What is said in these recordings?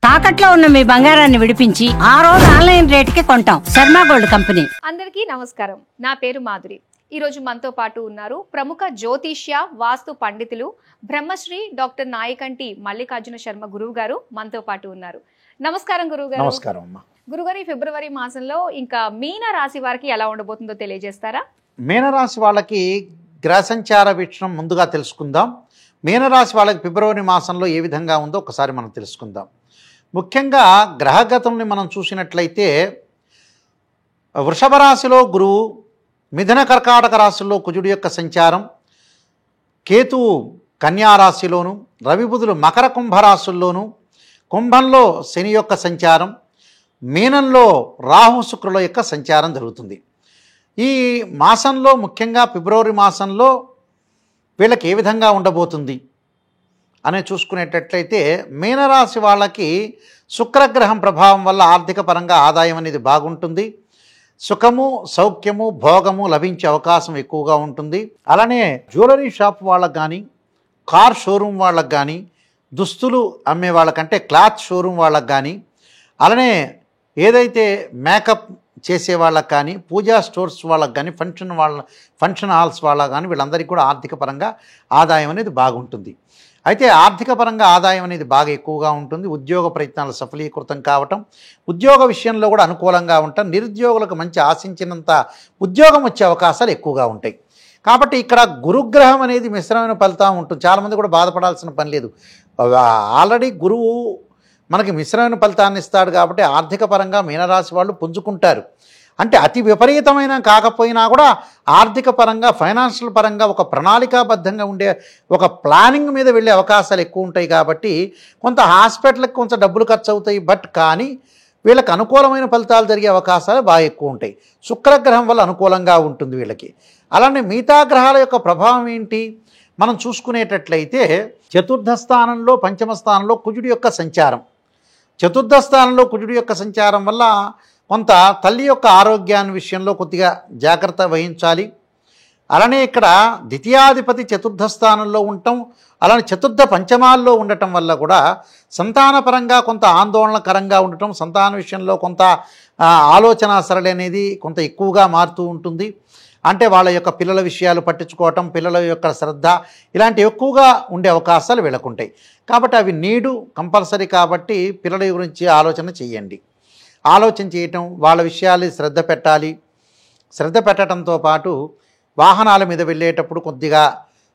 తాకట్లో ఉన్న మీ బంగారాన్ని విడిపించి ఆ రోజు ఆన్లైన్ రేటుకి కొంటాం. Sharma gold company. అందరికీ నమస్కారం. నా పేరు మాధురి. ఈరోజు మనతో పాటు ఉన్నారు ప్రముఖ జ్యోతిష్య వాస్తు పండితులు బ్రహ్మశ్రీ డాక్టర్ నాయకంటి మల్లికార్జున శర్మ గురువు గారు మనతో పాటు ఉన్నారు. నమస్కారం గురువు గారు. నమస్కారం అమ్మా. గురుగారు, ఈ ఫిబ్రవరి మాసంలో ఇంకా మీన రాశి వారికి ఎలా ఉండబోతుందో తెలియజేస్తారా? మీనరాశి వాళ్ళకి గ్రహ సంచార వీక్షణం ముందుగా తెలుసుకుందాం. మీనరాశి వాళ్ళకి ఫిబ్రవరి మాసంలో ఏ విధంగా ఉందో ఒకసారి మనం తెలుసుకుందాం. ముఖ్యంగా గ్రహగతుల్ని మనం చూసినట్లయితే వృషభ రాశిలో గురువు, మిథున కర్కాటక రాశుల్లో కుజుడి యొక్క సంచారం, కేతువు కన్యా రాశిలోను, రవి బుధులు మకర కుంభరాశుల్లోను, కుంభంలో శని యొక్క సంచారం, మీనంలో రాహు శుక్రుల యొక్క సంచారం జరుగుతుంది. ఈ మాసంలో ముఖ్యంగా ఫిబ్రవరి మాసంలో వీళ్ళకి ఏ విధంగా ఉండబోతుంది అని చూసుకునేటట్లయితే మీనరాశి వాళ్ళకి శుక్రగ్రహం ప్రభావం వల్ల ఆర్థిక పరంగా ఆదాయం అనేది బాగుంటుంది. సుఖము, సౌఖ్యము, భోగము లభించే అవకాశం ఎక్కువగా ఉంటుంది. అలానే జ్యువెలరీ షాప్ వాళ్ళకు కానీ, కార్ షోరూమ్ వాళ్ళకు కానీ, దుస్తులు అమ్మే వాళ్ళకంటే క్లాత్ షోరూమ్ వాళ్ళకు కానీ, అలానే ఏదైతే మేకప్ చేసే వాళ్ళకి కానీ, పూజా స్టోర్స్ వాళ్ళకి కానీ, ఫంక్షన్ హాల్స్ వాళ్ళకి కానీ వీళ్ళందరికీ కూడా ఆర్థిక పరంగా ఆదాయం అనేది బాగుంటుంది. అయితే ఆర్థిక పరంగా ఆదాయం అనేది బాగా ఎక్కువగా ఉంటుంది. ఉద్యోగ ప్రయత్నాలు సఫలీకృతం కావటం, ఉద్యోగ విషయంలో కూడా అనుకూలంగా ఉంటాం. నిరుద్యోగులకు మంచి ఆశించినంత ఉద్యోగం వచ్చే అవకాశాలు ఎక్కువగా ఉంటాయి. కాబట్టి ఇక్కడ గురుగ్రహం అనేది మిశ్రమైన ఫలితం ఉంటుంది. చాలామంది కూడా బాధపడాల్సిన పని లేదు. ఆల్రెడీ గురువు మనకి మిశ్రమైన ఫలితాన్ని ఇస్తాడు కాబట్టి ఆర్థిక పరంగా మీనరాశి వాళ్ళు పుంజుకుంటారు. అంటే అతి విపరీతమైన కాకపోయినా కూడా ఆర్థిక పరంగా, ఫైనాన్షియల్ పరంగా ఒక ప్రణాళికాబద్ధంగా ఉండే ఒక ప్లానింగ్ మీద వెళ్ళే అవకాశాలు ఎక్కువ ఉంటాయి. కాబట్టి కొంత హాస్పిటల్కి కొంత డబ్బులు ఖర్చు అవుతాయి. కానీ వీళ్ళకి అనుకూలమైన ఫలితాలు జరిగే అవకాశాలు బాగా ఎక్కువ ఉంటాయి. శుక్రగ్రహం వల్ల అనుకూలంగా ఉంటుంది వీళ్ళకి. అలానే మిగతా గ్రహాల యొక్క ప్రభావం ఏంటి మనం చూసుకునేటట్లయితే చతుర్థ స్థానంలో, పంచమ స్థానంలో కుజుడి యొక్క సంచారం. చతుర్థ స్థానంలో కుజుడి యొక్క సంచారం వల్ల కొంత తల్లి యొక్క ఆరోగ్యాన్ని విషయంలో కొద్దిగా జాగ్రత్త వహించాలి. అలానే ఇక్కడ ద్వితీయాధిపతి చతుర్థ స్థానంలో ఉండటం, అలానే చతుర్థ పంచమాల్లో ఉండటం వల్ల కూడా సంతానపరంగా కొంత ఆందోళనకరంగా ఉండటం, సంతాన విషయంలో కొంత ఆలోచన సరళి అనేది కొంత ఎక్కువగా మారుతూ ఉంటుంది. అంటే వాళ్ళ యొక్క పిల్లల విషయాలు పట్టించుకోవటం, పిల్లల యొక్క శ్రద్ధ ఇలాంటివి ఎక్కువగా ఉండే అవకాశాలు వీళ్ళకుంటాయి. కాబట్టి అవి నీడు కంపల్సరీ. కాబట్టి పిల్లల గురించి ఆలోచన చేయండి. ఆలోచన చేయటం, వాళ్ళ విషయాలు శ్రద్ధ పెట్టాలి. శ్రద్ధ పెట్టడంతో పాటు వాహనాల మీద వెళ్ళేటప్పుడు కొద్దిగా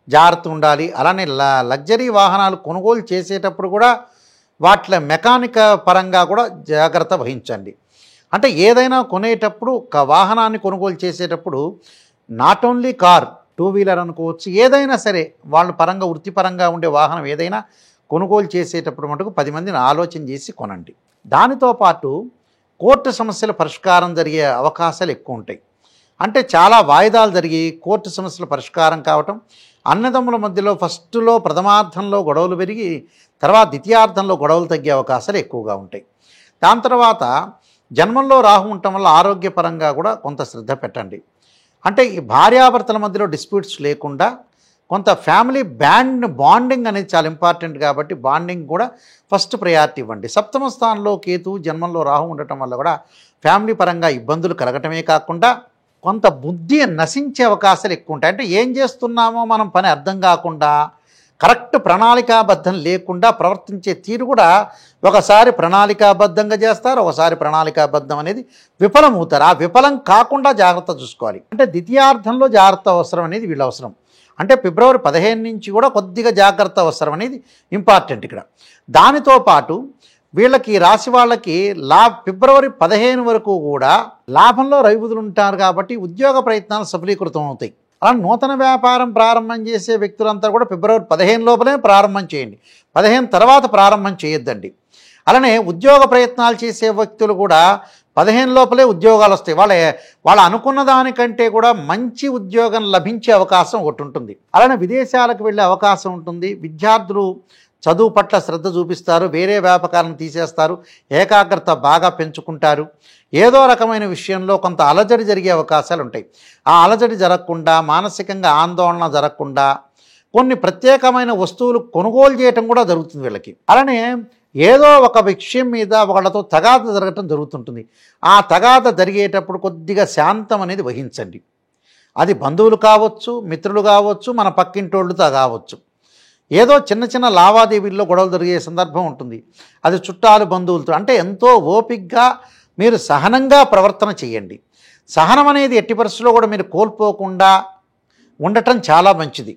జాగ్రత్త ఉండాలి. అలానే లగ్జరీ వాహనాలు కొనుగోలు చేసేటప్పుడు కూడా వాటి మెకానిక్ పరంగా కూడా జాగ్రత్త వహించండి. అంటే ఏదైనా కొనేటప్పుడు వాహనాన్ని కొనుగోలు చేసేటప్పుడు not only car, two wheeler అనుకోవచ్చు, ఏదైనా సరే వాళ్ళ పరంగా వృత్తిపరంగా ఉండే వాహనం ఏదైనా కొనుగోలు చేసేటప్పుడు మటుకు 10 మందిని ఆలోచన చేసి కొనండి. దానితో పాటు కోర్టు సమస్యల పరిష్కారం జరిగే అవకాశాలు ఎక్కువ ఉంటాయి. అంటే చాలా వాయిదాలు జరిగి కోర్టు సమస్యల పరిష్కారం కావటం, అన్నదమ్ముల మధ్యలో ఫస్ట్లో ప్రథమార్థంలో గొడవలు పెరిగి తర్వాత ద్వితీయార్థంలో గొడవలు తగ్గే అవకాశాలు ఎక్కువగా ఉంటాయి. దాని తర్వాత జన్మంలో రాహు ఉండటం వల్ల ఆరోగ్యపరంగా కూడా కొంత శ్రద్ధ పెట్టండి. అంటే ఈ భార్యాభర్తల మధ్యలో డిస్ప్యూట్స్ లేకుండా కొంత ఫ్యామిలీ బాండింగ్ అనేది చాలా ఇంపార్టెంట్. కాబట్టి బాండింగ్ కూడా ఫస్ట్ ప్రయారిటీ ఇవ్వండి. సప్తమ స్థానంలో కేతు, జన్మంలో రాహు ఉండటం వల్ల కూడా ఫ్యామిలీ పరంగా ఇబ్బందులు కలగటమే కాకుండా కొంత బుద్ధి నశించే అవకాశాలు ఎక్కువ ఉంటాయి. అంటే ఏం చేస్తున్నామో మనం పని అర్థం కాకుండా, కరెక్ట్ ప్రణాళికాబద్ధం లేకుండా ప్రవర్తించే తీరు కూడా ఒకసారి ప్రణాళికాబద్ధంగా చేస్తారు, ఒకసారి ప్రణాళికాబద్ధం అనేది విఫలమవుతారు. ఆ విఫలం కాకుండా జాగ్రత్త చూసుకోవాలి. అంటే ద్వితీయార్థంలో జాగ్రత్త అవసరం అనేది వీళ్ళ అవసరం. అంటే ఫిబ్రవరి 15 నుంచి కూడా కొద్దిగా జాగ్రత్త అవసరం అనేది ఇంపార్టెంట్ ఇక్కడ. దానితో పాటు వీళ్ళకి రాశి వాళ్ళకి ఫిబ్రవరి 15 వరకు కూడా లాభంలో రవి బుధులు ఉంటారు. కాబట్టి ఉద్యోగ ప్రయత్నాలు సఫలీకృతం అవుతాయి. అలా నూతన వ్యాపారం ప్రారంభం చేసే వ్యక్తులంతా కూడా ఫిబ్రవరి 15 లోపలే ప్రారంభం చేయండి. 15 తర్వాత ప్రారంభం చేయొద్దండి. అలానే ఉద్యోగ ప్రయత్నాలు చేసే వ్యక్తులు కూడా 15 లోపలే ఉద్యోగాలు వస్తాయి. వాళ్ళ అనుకున్న దానికంటే కూడా మంచి ఉద్యోగం లభించే అవకాశం ఒకటి ఉంటుంది. అలానే విదేశాలకు వెళ్ళే అవకాశం ఉంటుంది. విద్యార్థులు చదువు పట్ల శ్రద్ధ చూపిస్తారు, వేరే వ్యాపకాలను తీసేస్తారు, ఏకాగ్రత బాగా పెంచుకుంటారు. ఏదో రకమైన విషయంలో కొంత అలజడి జరిగే అవకాశాలు ఉంటాయి. ఆ అలజడి జరగకుండా, మానసికంగా ఆందోళన జరగకుండా కొన్ని ప్రత్యేకమైన వస్తువులు కొనుగోలు చేయటం కూడా జరుగుతుంది వీళ్ళకి. అలానే ఏదో ఒక విషయం మీద వాళ్ళతో తగాద జరగటం జరుగుతుంటుంది. ఆ తగాద జరిగేటప్పుడు కొద్దిగా శాంతం అనేది వహించండి. అది బంధువులు కావచ్చు, మిత్రులు కావచ్చు, మన పక్కింటోళ్ళతో కావచ్చు. ఏదో చిన్న చిన్న లావాదేవీల్లో గొడవలు జరిగే సందర్భం ఉంటుంది. అది చుట్టాలు బంధువులతో, అంటే ఎంతో ఓపికగా మీరు సహనంగా ప్రవర్తన చేయండి. సహనం అనేది ఎట్టి పరిస్థితుల్లో కూడా మీరు కోల్పోకుండా ఉండటం చాలా మంచిది.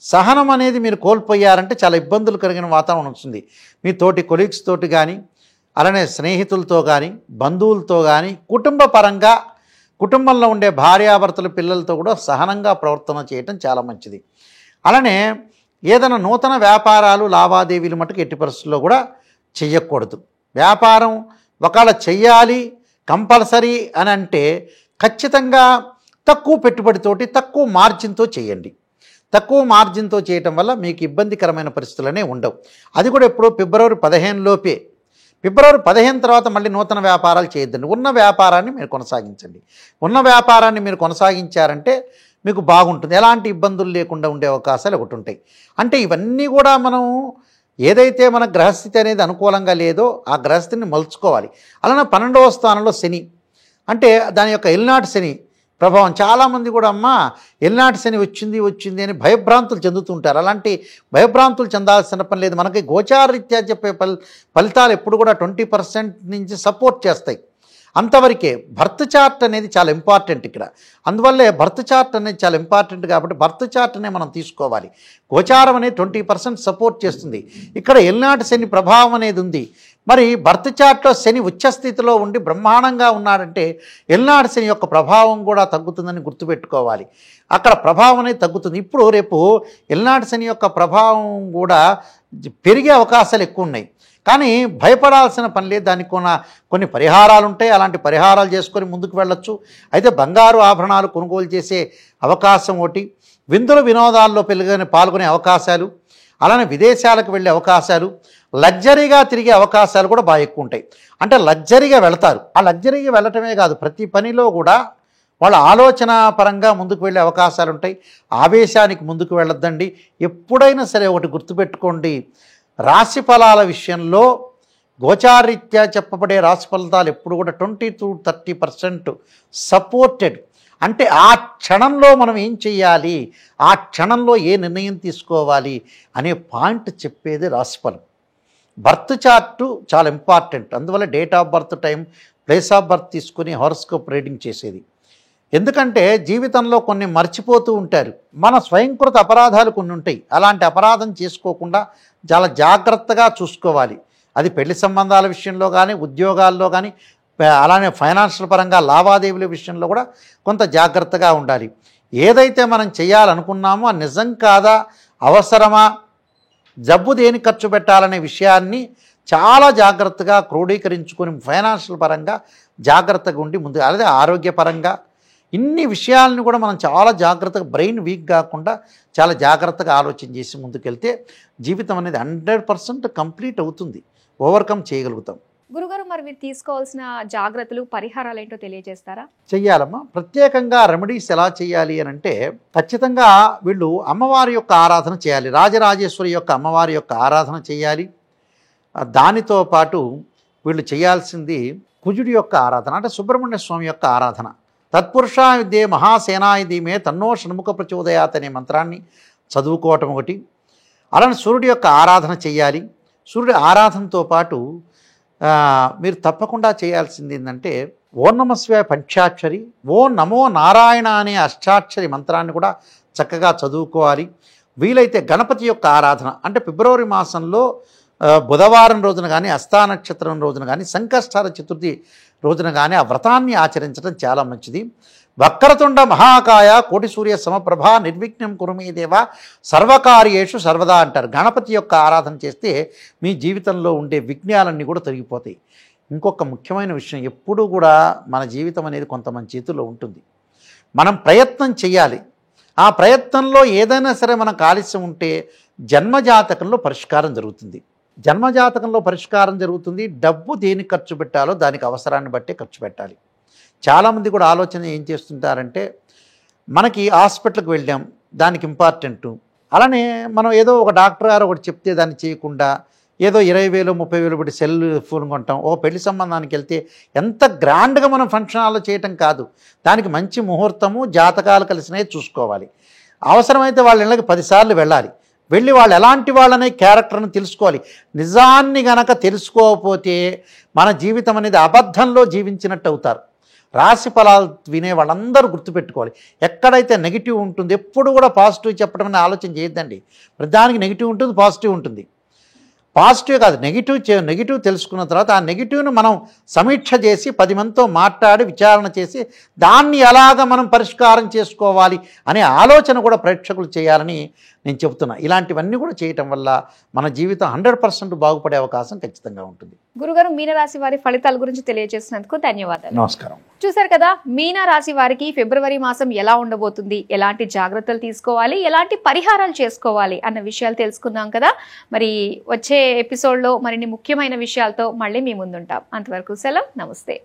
సహనం అనేది మీరు కోల్పోయారంటే చాలా ఇబ్బందులు కలిగిన వాతావరణం వస్తుంది. మీ తోటి కొలీగ్స్ తోటి కానీ, అలానే స్నేహితులతో కానీ, బంధువులతో కానీ, కుటుంబ పరంగా కుటుంబంలో ఉండే భార్యాభర్తలు పిల్లలతో కూడా సహనంగా ప్రవర్తన చేయటం చాలా మంచిది. అలానే ఏదైనా నూతన వ్యాపారాలు లావాదేవీలు మటుకు ఎట్టి పరిస్థితుల్లో కూడా చెయ్యకూడదు. వ్యాపారం ఒకవేళ చెయ్యాలి కంపల్సరీ అని అంటే ఖచ్చితంగా తక్కువ పెట్టుబడితోటి తక్కువ మార్జిన్తో చేయండి. తక్కువ మార్జిన్తో చేయటం వల్ల మీకు ఇబ్బందికరమైన పరిస్థితులనే ఉండవు. అది కూడా ఎప్పుడో ఫిబ్రవరి 15 లోపే. ఫిబ్రవరి 15 తర్వాత మళ్ళీ నూతన వ్యాపారాలు చేయొద్దండి. ఉన్న వ్యాపారాన్ని మీరు కొనసాగించండి. ఉన్న వ్యాపారాన్ని మీరు కొనసాగించారంటే మీకు బాగుంటుంది. ఎలాంటి ఇబ్బందులు లేకుండా ఉండే అవకాశాలు ఒకటి ఉంటాయి. అంటే ఇవన్నీ కూడా మనం ఏదైతే మన గ్రహస్థితి అనేది అనుకూలంగా లేదో ఆ గ్రహస్థితిని మలుచుకోవాలి. అలానే 12వ స్థానంలో శని, అంటే దాని యొక్క ఎల్నాటి శని ప్రభావం. చాలామంది కూడా అమ్మ ఎల్నాటి శని వచ్చింది అని భయభ్రాంతులు చెందుతుంటారు. అలాంటి భయభ్రాంతులు చెందాల్సిన పని లేదు. మనకి గోచారరీత్యా చెప్పే ఫలితాలు ఎప్పుడు కూడా 20% నుంచి సపోర్ట్ చేస్తాయి. అంతవరకే. బర్త్ చార్ట్ అనేది చాలా ఇంపార్టెంట్ ఇక్కడ. అందువల్లే బర్త్ చార్ట్ అనేది చాలా ఇంపార్టెంట్ కాబట్టి బర్త్ చార్ట్నే మనం తీసుకోవాలి. గోచారం అనేది 20% సపోర్ట్ చేస్తుంది. ఇక్కడ ఎల్నాటి శని ప్రభావం అనేది ఉంది. మరి బర్త్ చార్ట్లో శని ఉచ్చస్థితిలో ఉండి బ్రహ్మాండంగా ఉన్నాడంటే ఎల్నాటి శని యొక్క ప్రభావం కూడా తగ్గుతుందని గుర్తుపెట్టుకోవాలి. అక్కడ ప్రభావం అనేది తగ్గుతుంది. ఇప్పుడు రేపు ఎల్నాటి శని యొక్క ప్రభావం కూడా పెరిగే అవకాశాలు ఎక్కువ ఉన్నాయి. కానీ భయపడాల్సిన పని లేదు. దానికి కొన్ని పరిహారాలు ఉంటాయి. అలాంటి పరిహారాలు చేసుకొని ముందుకు వెళ్ళొచ్చు. అయితే బంగారు ఆభరణాలు కొనుగోలు చేసే అవకాశం ఒకటి, విందుల వినోదాల్లో పాల్గొనే అవకాశాలు, అలానే విదేశాలకు వెళ్ళే అవకాశాలు, లగ్జరీగా తిరిగే అవకాశాలు కూడా బాగా ఎక్కువ ఉంటాయి. అంటే లగ్జరీగా వెళతారు. ఆ లగ్జరీగా వెళ్ళటమే కాదు, ప్రతి పనిలో కూడా వాళ్ళ ఆలోచన పరంగా ముందుకు వెళ్ళే అవకాశాలు ఉంటాయి. ఆవేశానికి ముందుకు వెళ్ళొద్దండి. ఎప్పుడైనా సరే ఒకటి గుర్తుపెట్టుకోండి, రాశి ఫలాల విషయంలో గోచారీత్యా చెప్పబడే రాశి ఫలితాలు ఎప్పుడు కూడా 20 to 30% సపోర్టెడ్. అంటే ఆ క్షణంలో మనం ఏం చేయాలి, ఆ క్షణంలో ఏ నిర్ణయం తీసుకోవాలి అనే పాయింట్ చెప్పేది రాశిఫలం. బర్త్ చార్టు చాలా ఇంపార్టెంట్. అందువల్ల date of birth, time, place of birth తీసుకుని హారోస్కోప్ రీడింగ్ చేసేది. ఎందుకంటే జీవితంలో కొన్ని మర్చిపోతూ ఉంటారు. మన స్వయంకృత అపరాధాలు కొన్ని ఉంటాయి. అలాంటి అపరాధం చేసుకోకుండా చాలా జాగ్రత్తగా చూసుకోవాలి. అది పెళ్లి సంబంధాల విషయంలో కానీ, ఉద్యోగాల్లో కానీ, అలానే ఫైనాన్షియల్ పరంగా లావాదేవీల విషయంలో కూడా కొంత జాగ్రత్తగా ఉండాలి. ఏదైతే మనం చేయాలనుకున్నామో అది నిజం కాదా, అవసరమా, జబ్బు దేని ఖర్చు పెట్టాలనే విషయాన్ని చాలా జాగ్రత్తగా క్రోడీకరించుకొని ఫైనాన్షియల్ పరంగా జాగ్రత్తగా ఉండి ముందు, అలాగే ఆరోగ్యపరంగా ఇన్ని విషయాలను కూడా మనం చాలా జాగ్రత్తగా, బ్రెయిన్ వీక్ కాకుండా చాలా జాగ్రత్తగా ఆలోచన చేసి ముందుకెళ్తే జీవితం అనేది 100% కంప్లీట్ అవుతుంది, ఓవర్కమ్ చేయగలుగుతాం. గురుగారు, మరి మీరు తీసుకోవాల్సిన జాగ్రత్తలు, పరిహారాలు ఏంటో తెలియజేస్తారా? చెయ్యాలమ్మా. ప్రత్యేకంగా రెమెడీస్ ఎలా చేయాలి అని అంటే ఖచ్చితంగా వీళ్ళు అమ్మవారి యొక్క ఆరాధన చేయాలి. రాజరాజేశ్వరి యొక్క అమ్మవారి యొక్క ఆరాధన చేయాలి. దానితో పాటు వీళ్ళు చేయాల్సింది కుజుడి యొక్క ఆరాధన, అంటే సుబ్రహ్మణ్య స్వామి యొక్క ఆరాధన. తత్పురుషాయుధే మహాసేనాయుధీమే తన్నో షణ్ముఖ ప్రచోదయాత్ అనే మంత్రాన్ని చదువుకోవటం ఒకటి. అలానే సూర్యుడి యొక్క ఆరాధన చేయాలి. సూర్యుడి ఆరాధనతో పాటు మీరు తప్పకుండా చేయాల్సింది ఏంటంటే ఓం నమః శివాయ పంచాక్షరి, ఓం నమో నారాయణ అనే అష్టాక్షరి మంత్రాన్ని కూడా చక్కగా చదువుకోవాలి. వీలైతే గణపతి యొక్క ఆరాధన, అంటే ఫిబ్రవరి మాసంలో బుధవారం రోజున కానీ, హస్తా నక్షత్రం రోజున కానీ, సంకష్టార చతుర్థి రోజున కానీ ఆ వ్రతాన్ని ఆచరించడం చాలా మంచిది. వక్రతుండ మహాకాయ కోటి సూర్య సమప్రభ నిర్విఘ్నం కురుమే దేవ సర్వకార్యేషు సర్వదా అంటారు. గణపతి యొక్క ఆరాధన చేస్తే మీ జీవితంలో ఉండే విఘ్నాలన్నీ కూడా తొలగిపోతాయి. ఇంకొక ముఖ్యమైన విషయం, ఎప్పుడూ కూడా మన జీవితం అనేది కొంత మన చేతుల్లో ఉంటుంది. మనం ప్రయత్నం చేయాలి. ఆ ప్రయత్నంలో ఏదైనా సరే మనకు ఆలస్యం ఉంటే జన్మజాతకంలో పరిష్కారం జరుగుతుంది. జన్మజాతకంలో పరిష్కారం జరుగుతుంది. డబ్బు దేనికి ఖర్చు పెట్టాలో దానికి అవసరాన్ని బట్టే ఖర్చు పెట్టాలి. చాలామంది కూడా ఆలోచన ఏం చేస్తుంటారంటే మనకి హాస్పిటల్కి వెళ్ళాం, దానికి ఇంపార్టెంటు, అలానే మనం ఏదో ఒక డాక్టర్ గారు ఒకటి చెప్తే దాన్ని చేయకుండా ఏదో 20,000 30,000 పెట్టి సెల్ ఫోన్ కొంటాం. ఓ పెళ్లి సంబంధానికి వెళ్తే ఎంత గ్రాండ్గా మనం ఫంక్షన్ హాల్లో చేయటం కాదు, దానికి మంచి ముహూర్తము జాతకాలు కలిసినవి చూసుకోవాలి. అవసరమైతే వాళ్ళ ఇళ్ళకి 10 సార్లు వెళ్ళాలి. వెళ్ళి వాళ్ళు ఎలాంటి వాళ్ళనే క్యారెక్టర్ని తెలుసుకోవాలి. నిజాన్ని గనక తెలుసుకోకపోతే మన జీవితం అనేది అబద్ధంలో జీవించినట్టు అవుతారు. రాశి ఫలాలు వినే వాళ్ళందరూ గుర్తుపెట్టుకోవాలి, ఎక్కడైతే నెగిటివ్ ఉంటుంది ఎప్పుడు కూడా పాజిటివ్ చెప్పడం అనే ఆలోచన చేయొద్దండి. ప్రతిదానికి నెగిటివ్ ఉంటుంది, పాజిటివ్ ఉంటుంది. పాజిటివ్ కాదు, నెగిటివ్ తెలుసుకున్న తర్వాత ఆ నెగిటివ్ను మనం సమీక్ష చేసి 10 మందితో మాట్లాడి విచారణ చేసి దాన్ని ఎలాగ మనం పరిష్కారం చేసుకోవాలి అనే ఆలోచన కూడా ప్రేక్షకులు చేయాలని నేను చెబుతున్నా. ఇలాంటివన్నీ కూడా చేయటం వల్ల మన జీవితం 100% బాగుపడే అవకాశం ఖచ్చితంగా ఉంటుంది. గురుగారు, మీనరాశి వారి ఫలితాల గురించి తెలియజేసినందుకు ధన్యవాదాలు. నమస్కారం. చూశారు కదా, మీనరాశి వారికి ఫిబ్రవరి మాసం ఎలా ఉండబోతుంది, ఎలాంటి జాగ్రత్తలు తీసుకోవాలి, ఎలాంటి పరిహారాలు చేసుకోవాలి అన్న విషయాలు తెలుసుకున్నాం కదా. మరి వచ్చే ఎపిసోడ్లో మరిన్ని ముఖ్యమైన విషయాలతో మళ్ళీ మీ ముందుంటాం. అంతవరకు సెలవు, నమస్తే.